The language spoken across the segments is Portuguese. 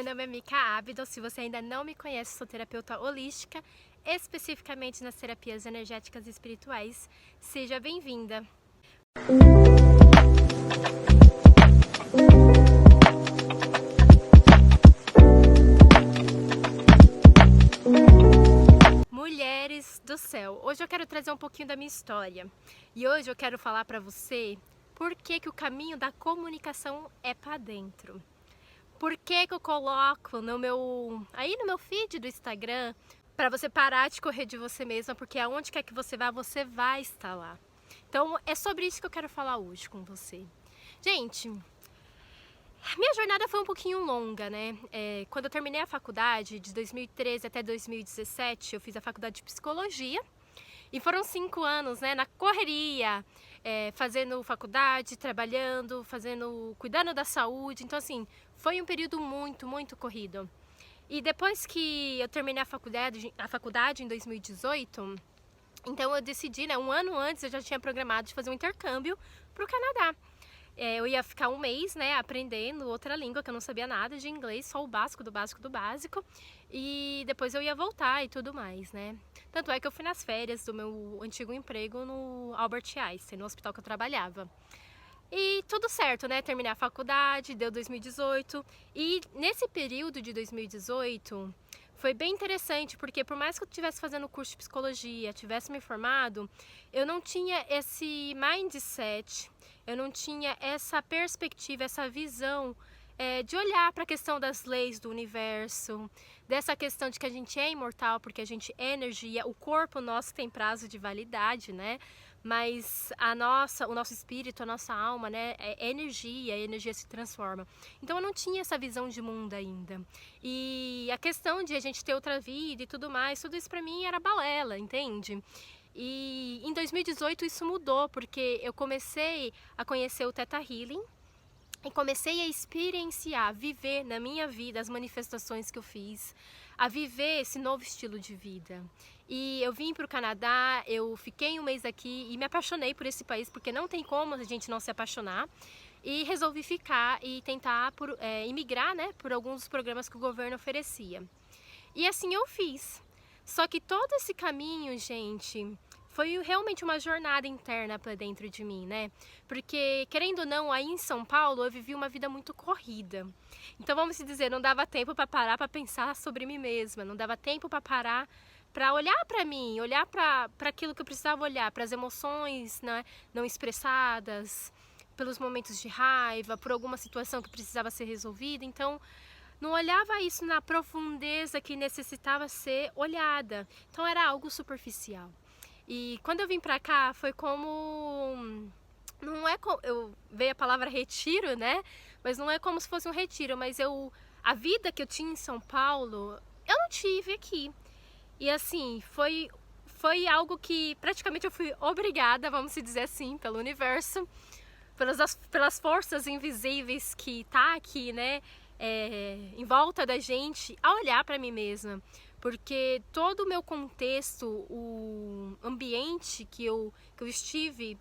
Meu nome é Mika Abdo, se você ainda não me conhece, sou terapeuta holística, especificamente nas terapias energéticas e espirituais. Seja bem-vinda! Mulheres do céu, hoje eu quero trazer um pouquinho da minha história e hoje eu quero falar para você por que o caminho da comunicação é para dentro. Por que eu coloco no meu feed do Instagram para você parar de correr de você mesma, porque aonde quer que você vai estar lá. Então é sobre isso que eu quero falar hoje com você. Gente, minha jornada foi um pouquinho longa, né? Quando eu terminei a faculdade, de 2013 até 2017, eu fiz a faculdade de psicologia. E foram 5 anos, né, na correria, fazendo faculdade, trabalhando, cuidando da saúde. Então, assim, foi um período muito corrido. E depois que eu terminei a faculdade em 2018, então eu decidi, né, um ano antes eu já tinha programado de fazer um intercâmbio para o Canadá. Eu ia ficar um mês, né, aprendendo outra língua, que eu não sabia nada de inglês, só o básico do básico do básico. E depois eu ia voltar e tudo mais, né. Tanto é que eu fui nas férias do meu antigo emprego no Albert Einstein, no hospital que eu trabalhava. E tudo certo, né, terminei a faculdade, deu 2018. E nesse período de 2018... foi bem interessante, porque por mais que eu estivesse fazendo o curso de psicologia, tivesse me formado, eu não tinha esse mindset, eu não tinha essa perspectiva, essa visão de olhar para a questão das leis do universo, dessa questão de que a gente é imortal porque a gente é energia, o corpo nosso tem prazo de validade, né? Mas o nosso espírito, a nossa alma, né, é energia, a energia se transforma. Então eu não tinha essa visão de mundo ainda. E a questão de a gente ter outra vida e tudo mais, tudo isso pra mim era balela, entende? E em 2018 isso mudou, porque eu comecei a conhecer o Theta Healing, e comecei a experienciar, viver na minha vida as manifestações que eu fiz, a viver esse novo estilo de vida. E eu vim para o Canadá, eu fiquei um mês aqui e me apaixonei por esse país, porque não tem como a gente não se apaixonar. E resolvi ficar e tentar imigrar, né, por alguns dos programas que o governo oferecia. E assim eu fiz. Só que todo esse caminho, gente, foi realmente uma jornada interna para dentro de mim, né? Porque, querendo ou não, aí em São Paulo eu vivi uma vida muito corrida. Então, vamos dizer, não dava tempo para parar para pensar sobre mim mesma, não dava tempo para parar para olhar para mim, olhar para aquilo que eu precisava olhar, para as emoções, né, não expressadas, pelos momentos de raiva, por alguma situação que precisava ser resolvida. Então, não olhava isso na profundeza que necessitava ser olhada. Então era algo superficial. E quando eu vim pra cá foi como... eu veio a palavra retiro, né? Mas não é como se fosse um retiro, mas a vida que eu tinha em São Paulo, eu não tive aqui. E assim, foi algo que praticamente eu fui obrigada, vamos dizer assim, pelo universo, pelas forças invisíveis que tá aqui, né, em volta da gente, a olhar para mim mesma. Porque todo o meu contexto, o ambiente que eu estive,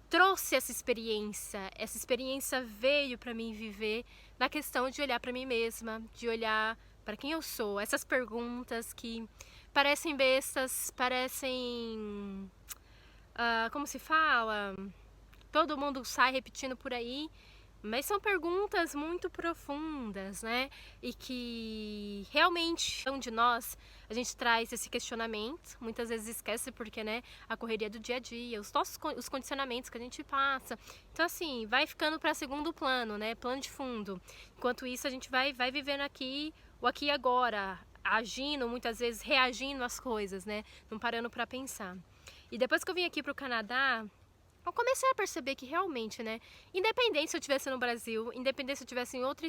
trouxe essa experiência veio para mim viver na questão de olhar para mim mesma, de olhar para quem eu sou. Essas perguntas que parecem bestas, parecem... como se fala? Todo mundo sai repetindo por aí, mas são perguntas muito profundas, né? E que realmente, um de nós, a gente traz esse questionamento, muitas vezes esquece porque, né, a correria do dia a dia, os condicionamentos que a gente passa. Então, assim, vai ficando para segundo plano, né? Plano de fundo. Enquanto isso, a gente vai vivendo aqui, o aqui e agora, agindo, muitas vezes reagindo às coisas, né? Não parando para pensar. E depois que eu vim aqui pro Canadá, eu comecei a perceber que realmente, né, independente se eu estivesse no Brasil, independente se eu estivesse em outro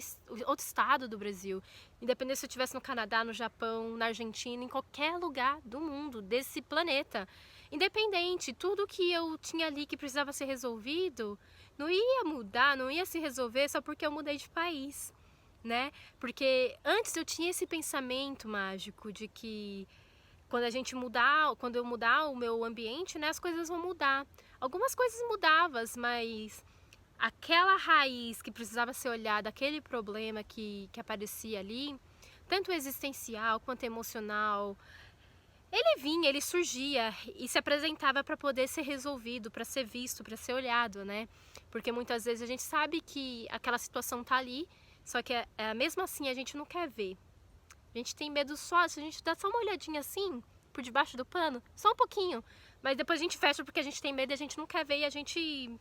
estado do Brasil, independente se eu estivesse no Canadá, no Japão, na Argentina, em qualquer lugar do mundo, desse planeta, independente, tudo que eu tinha ali que precisava ser resolvido, não ia mudar, não ia se resolver só porque eu mudei de país, né? Porque antes eu tinha esse pensamento mágico de que quando eu mudar o meu ambiente, né, as coisas vão mudar. Algumas coisas mudavam, mas aquela raiz que precisava ser olhada, aquele problema que aparecia ali, tanto existencial quanto emocional, ele vinha, ele surgia e se apresentava para poder ser resolvido, para ser visto, para ser olhado, né? Porque muitas vezes a gente sabe que aquela situação tá ali, só que mesmo assim a gente não quer ver. A gente tem medo só, se a gente dá só uma olhadinha assim, por debaixo do pano, só um pouquinho, mas depois a gente fecha porque a gente tem medo e a gente não quer ver e a gente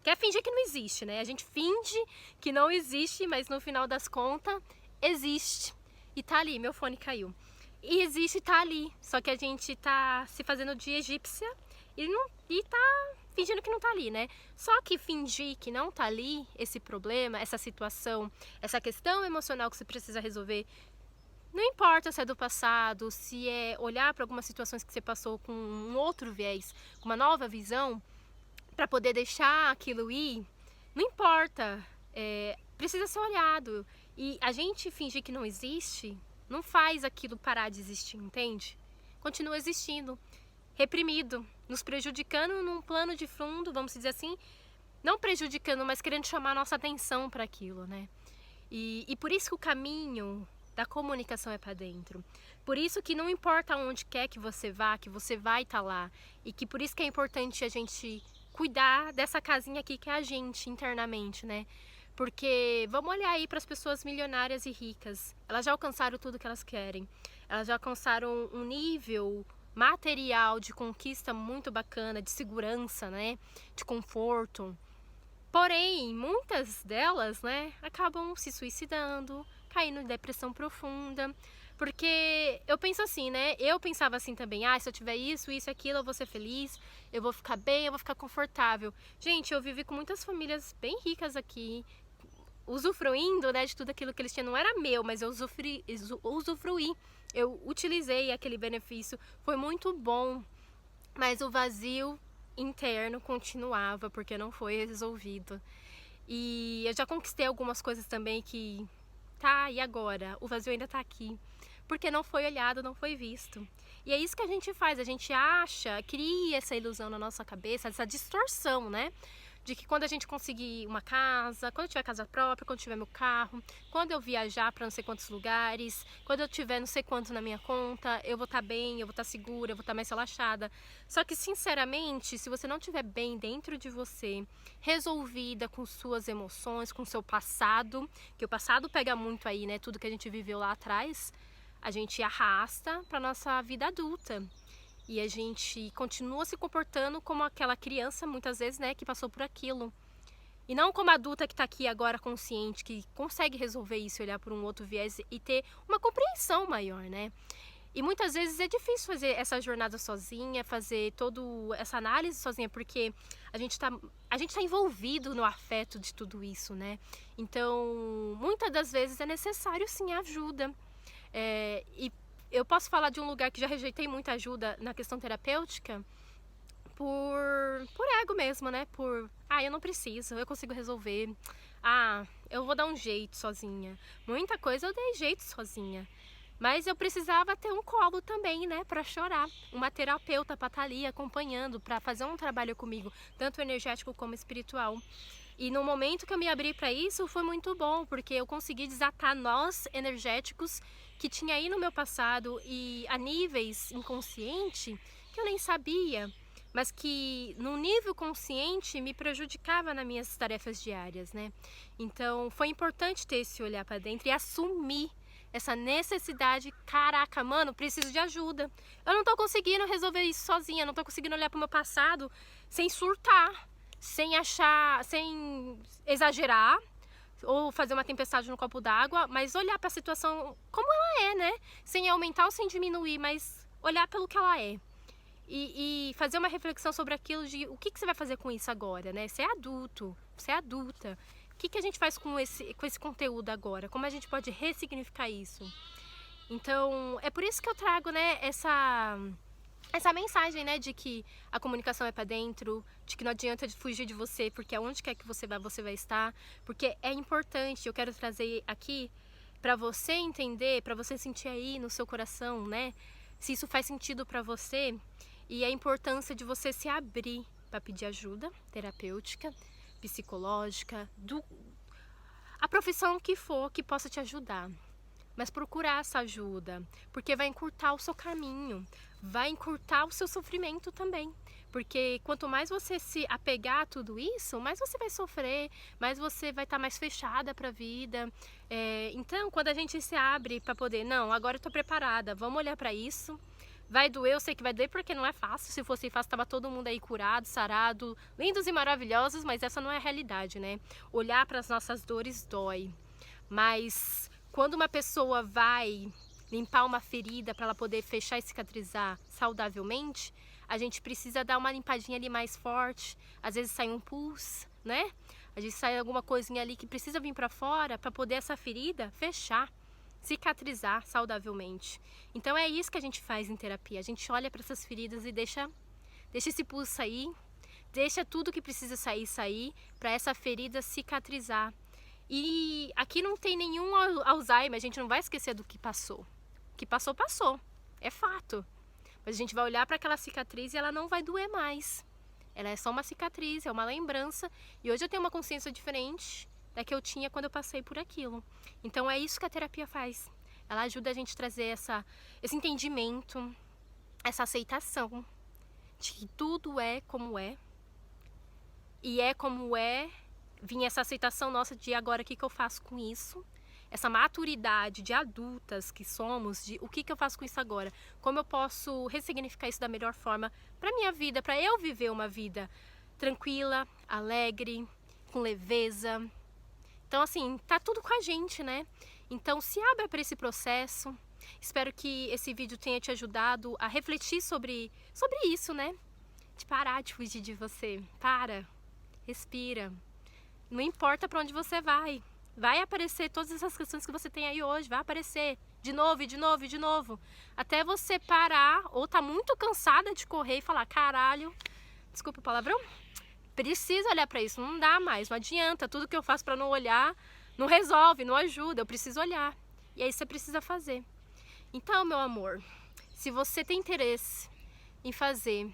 quer fingir que não existe, né? A gente finge que não existe, mas no final das contas, existe. E tá ali, meu fone caiu. E existe e tá ali, só que a gente tá se fazendo de egípcia e tá fingindo que não tá ali, né? Só que fingir que não tá ali, esse problema, essa situação, essa questão emocional que você precisa resolver, não importa se é do passado, se é olhar para algumas situações que você passou com um outro viés, com uma nova visão, para poder deixar aquilo ir, não importa, precisa ser olhado. E a gente fingir que não existe, não faz aquilo parar de existir, entende? Continua existindo, reprimido, nos prejudicando num plano de fundo, vamos dizer assim, não prejudicando, mas querendo chamar a nossa atenção para aquilo, né? E por isso que o caminho da comunicação é para dentro. Por isso que não importa onde quer que você vá, que você vai estar lá. E que por isso que é importante a gente cuidar dessa casinha aqui que é a gente internamente, né? Porque vamos olhar aí para as pessoas milionárias e ricas. Elas já alcançaram tudo que elas querem. Elas já alcançaram um nível material de conquista muito bacana, de segurança, né? De conforto. Porém, muitas delas, né, acabam se suicidando, caindo em depressão profunda. Porque eu penso assim, né? Eu pensava assim também, se eu tiver isso, isso, aquilo, eu vou ser feliz, eu vou ficar bem, eu vou ficar confortável. Gente, eu vivi com muitas famílias bem ricas aqui, usufruindo, né, de tudo aquilo que eles tinham. Não era meu, mas eu usufruí. Eu utilizei aquele benefício, foi muito bom, mas o vazio interno continuava porque não foi resolvido. E eu já conquistei algumas coisas também que e agora? O vazio ainda tá aqui, porque não foi olhado, não foi visto. E é isso que a gente faz, a gente acha, cria essa ilusão na nossa cabeça, essa distorção, né? De que quando a gente conseguir uma casa, quando eu tiver casa própria, quando eu tiver meu carro, quando eu viajar para não sei quantos lugares, quando eu tiver não sei quanto na minha conta, eu vou estar bem, eu vou estar segura, eu vou estar mais relaxada. Só que, sinceramente, se você não estiver bem dentro de você, resolvida com suas emoções, com seu passado, que o passado pega muito aí, né? Tudo que a gente viveu lá atrás, a gente arrasta para nossa vida adulta. E a gente continua se comportando como aquela criança, muitas vezes, né, que passou por aquilo. E não como a adulta que está aqui agora consciente, que consegue resolver isso, olhar por um outro viés e ter uma compreensão maior, né? E muitas vezes é difícil fazer essa jornada sozinha, fazer toda essa análise sozinha, porque a gente tá envolvido no afeto de tudo isso, né? Então, muitas das vezes é necessário sim ajuda. E eu posso falar de um lugar que já rejeitei muita ajuda na questão terapêutica por ego mesmo, né? Eu não preciso, eu consigo resolver. Eu vou dar um jeito sozinha. Muita coisa eu dei jeito sozinha. Mas eu precisava ter um colo também, né? Pra chorar. Uma terapeuta pra estar ali acompanhando, pra fazer um trabalho comigo, tanto energético como espiritual. E no momento que eu me abri para isso, foi muito bom, porque eu consegui desatar nós energéticos que tinha aí no meu passado e a níveis inconsciente que eu nem sabia, mas que no nível consciente me prejudicava nas minhas tarefas diárias, né? Então foi importante ter esse olhar para dentro e assumir essa necessidade. Caraca, mano, preciso de ajuda. Eu não tô conseguindo resolver isso sozinha, não tô conseguindo olhar pro meu passado sem surtar, sem exagerar ou fazer uma tempestade no copo d'água, mas olhar para a situação como ela é, né? Sem aumentar ou sem diminuir, mas olhar pelo que ela é. E fazer uma reflexão sobre aquilo de o que você vai fazer com isso agora, né? Você é adulto, você é adulta. O que a gente faz com esse conteúdo agora? Como a gente pode ressignificar isso? Então, é por isso que eu trago, né, essa mensagem, né, de que a comunicação é para dentro, de que não adianta fugir de você, porque aonde quer que você vai estar, porque é importante. Eu quero trazer aqui para você entender, para você sentir aí no seu coração, né, se isso faz sentido para você, e a importância de você se abrir para pedir ajuda terapêutica, psicológica, a profissão que for que possa te ajudar. Mas procurar essa ajuda, porque vai encurtar o seu caminho, vai encurtar o seu sofrimento também. Porque quanto mais você se apegar a tudo isso, mais você vai sofrer, mais você vai estar mais fechada para a vida. Então, quando a gente se abre para poder, não, agora eu estou preparada, vamos olhar para isso. Vai doer, eu sei que vai doer porque não é fácil. Se fosse fácil, estava todo mundo aí curado, sarado, lindos e maravilhosos, mas essa não é a realidade, né? Olhar para as nossas dores dói. Mas quando uma pessoa vai limpar uma ferida para ela poder fechar e cicatrizar saudavelmente, a gente precisa dar uma limpadinha ali mais forte. Às vezes sai um pus, né? A gente sai alguma coisinha ali que precisa vir para fora para poder essa ferida fechar, cicatrizar saudavelmente. Então é isso que a gente faz em terapia. A gente olha para essas feridas e deixa esse pus sair, deixa tudo que precisa sair para essa ferida cicatrizar. E aqui não tem nenhum Alzheimer, a gente não vai esquecer do que passou. O que passou, passou. É fato. Mas a gente vai olhar para aquela cicatriz e ela não vai doer mais. Ela é só uma cicatriz, é uma lembrança. E hoje eu tenho uma consciência diferente da que eu tinha quando eu passei por aquilo. Então é isso que a terapia faz. Ela ajuda a gente a trazer esse entendimento, essa aceitação de que tudo é como é. E é como é. Vinha essa aceitação nossa de agora o que eu faço com isso. Essa maturidade de adultas que somos, de o que eu faço com isso agora. Como eu posso ressignificar isso da melhor forma para minha vida, para eu viver uma vida tranquila, alegre, com leveza. Então assim, tá tudo com a gente, né? Então se abra para esse processo. Espero que esse vídeo tenha te ajudado a refletir sobre isso, né? De parar de fugir de você. Para, respira. Não importa para onde você vai. Vai aparecer todas essas questões que você tem aí hoje. Vai aparecer de novo, de novo, de novo. Até você parar ou tá muito cansada de correr e falar, caralho, desculpa o palavrão, preciso olhar para isso. Não dá mais, não adianta. Tudo que eu faço para não olhar não resolve, não ajuda. Eu preciso olhar. E aí você precisa fazer. Então, meu amor, se você tem interesse em fazer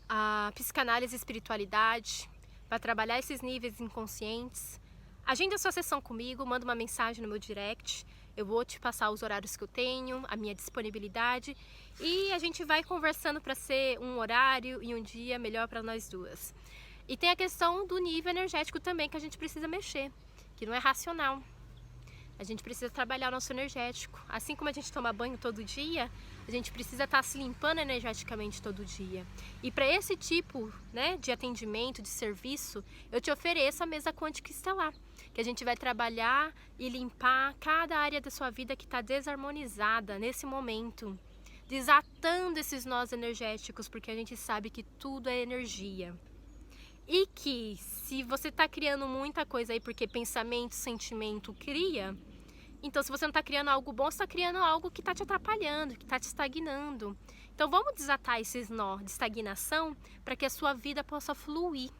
a psicanálise e espiritualidade, para trabalhar esses níveis inconscientes, agenda sua sessão comigo, manda uma mensagem no meu direct, eu vou te passar os horários que eu tenho, a minha disponibilidade e a gente vai conversando para ser um horário e um dia melhor para nós duas. E tem a questão do nível energético também que a gente precisa mexer, que não é racional. A gente precisa trabalhar o nosso energético. Assim como a gente toma banho todo dia, a gente precisa estar se limpando energeticamente todo dia. E para esse tipo, né, de atendimento, de serviço, eu te ofereço a mesa quântica estelar, que a gente vai trabalhar e limpar cada área da sua vida que está desarmonizada nesse momento, desatando esses nós energéticos, porque a gente sabe que tudo é energia. E que se você está criando muita coisa aí, porque pensamento, sentimento cria, então se você não está criando algo bom, você está criando algo que está te atrapalhando, que está te estagnando. Então vamos desatar esses nó de estagnação para que a sua vida possa fluir.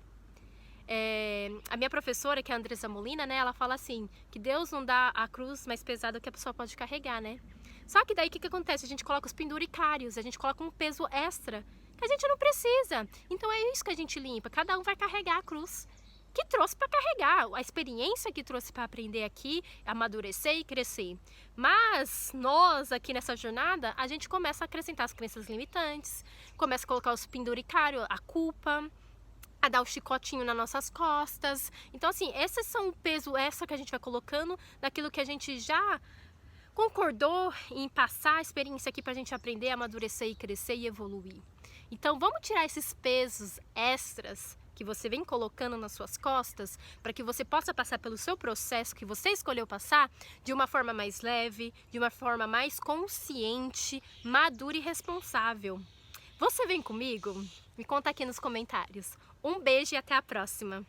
A minha professora, que é a Andressa Molina, né, ela fala assim, que Deus não dá a cruz mais pesada que a pessoa pode carregar, né? Só que daí o que acontece? A gente coloca os penduricários, a gente coloca um peso extra que a gente não precisa. Então é isso que a gente limpa, cada um vai carregar a cruz que trouxe para carregar, a experiência que trouxe para aprender aqui, amadurecer e crescer. Mas nós aqui nessa jornada, a gente começa a acrescentar as crenças limitantes, começa a colocar os penduricários, a culpa, a dar o chicotinho nas nossas costas. Então assim, esses são o peso extra que a gente vai colocando naquilo que a gente já concordou em passar a experiência aqui para a gente aprender, amadurecer e crescer e evoluir. Então vamos tirar esses pesos extras que você vem colocando nas suas costas para que você possa passar pelo seu processo que você escolheu passar de uma forma mais leve, de uma forma mais consciente, madura e responsável. Você vem comigo? Me conta aqui nos comentários. Um beijo e até a próxima!